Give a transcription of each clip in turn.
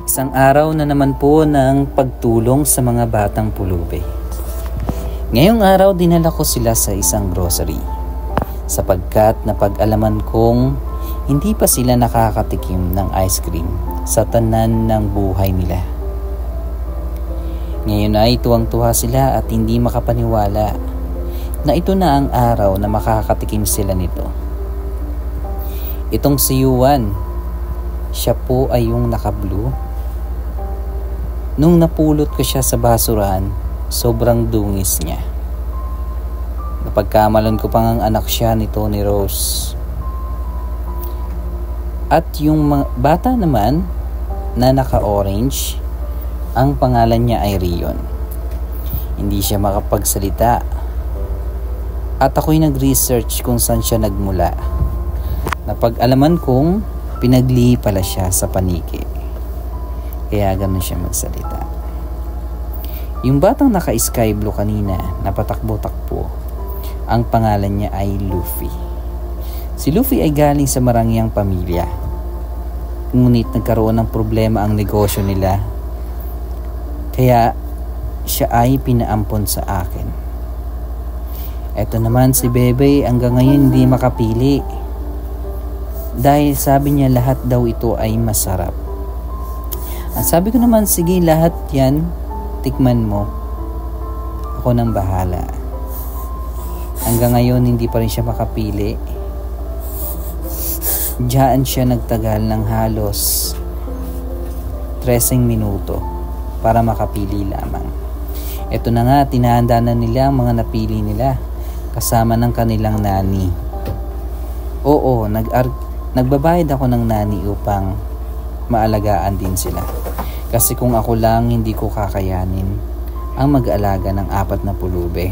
Isang araw na naman po ng pagtulong sa mga batang pulubi. Ngayong araw dinala ko sila sa isang grocery sapagkat napag-alaman kong hindi pa sila nakakatikim ng ice cream sa tanan ng buhay nila. Ngayon ay tuwang-tuwa sila at hindi makapaniwala na ito na ang araw na makakatikim sila nito. Itong si Yuan, siya po ay yung naka-blue. Nung napulot ko siya sa basurahan, sobrang dungis niya. Napagkamalan ko pang ang anak siya ni Tony Rose. At yung bata naman na naka-orange, ang pangalan niya ay Rion. Hindi siya makapagsalita. At ako'y nag-research kung saan siya nagmula. Napag-alaman kong pinaglihi pala siya sa paniki. Kaya ganun siya magsalita. Yung batang naka-sky blue kanina, napatakbo-takbo, ang pangalan niya ay Luffy. Si Luffy ay galing sa marangyang pamilya. Ngunit nagkaroon ng problema ang negosyo nila. Kaya siya ay pinaampon sa akin. Eto naman si Bebe hanggang ngayon hindi makapili. Dahil sabi niya lahat daw ito ay masarap. At sabi ko naman, sige lahat yan, tikman mo. Ako nang bahala. Hanggang ngayon hindi pa rin siya makapili. Diyan siya nagtagal ng halos 13 minuto para makapili lamang. Ito na nga, tinahanda na nila ang mga napili nila kasama ng kanilang nani. Oo, nagbabayad ako ng nani upang maalagaan din sila. Kasi kung ako lang, hindi ko kakayanin ang mag-alaga ng 4 na pulubi.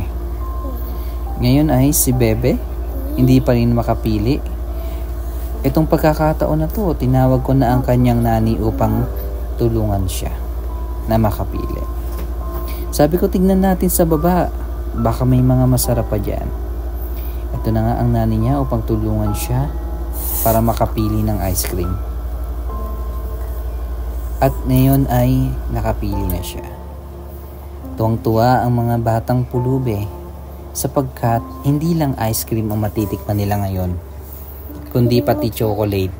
Ngayon ay si Bebe, hindi pa rin makapili. Itong pagkakataon na to, tinawag ko na ang kanyang nani upang tulungan siya na makapili. Sabi ko, tignan natin sa baba, baka may mga masarap pa dyan. Ito na nga ang nani niya upang tulungan siya para makapili ng ice cream. At ngayon ay nakapili na siya. Tuwang-tuwa ang mga batang pulubi sapagkat hindi lang ice cream ang matitikman nila ngayon, kundi pati chocolate.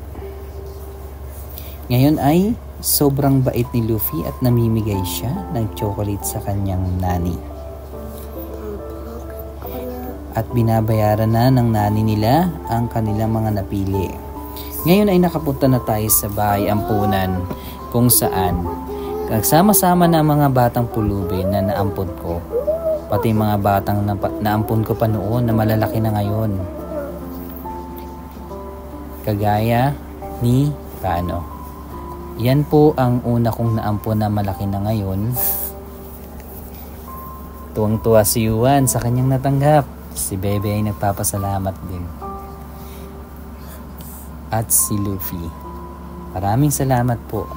Ngayon ay sobrang bait ni Luffy at namimigay siya ng chocolate sa kanyang nani. At binabayaran na ng nani nila ang kanilang mga napili. Ngayon ay nakapunta na tayo sa bahay ampunan kung saan nagsama-sama na mga batang pulubi na naampun ko. Pati mga batang naampun ko pa noon na malalaki na ngayon. Kagaya ni Kano. Yan po ang una kong naampon na malaki na ngayon. Tuwang-tuwa si Yuan sa kanyang natanggap. Si Bebe ay nagpapasalamat din. At si Luffy. Maraming salamat po.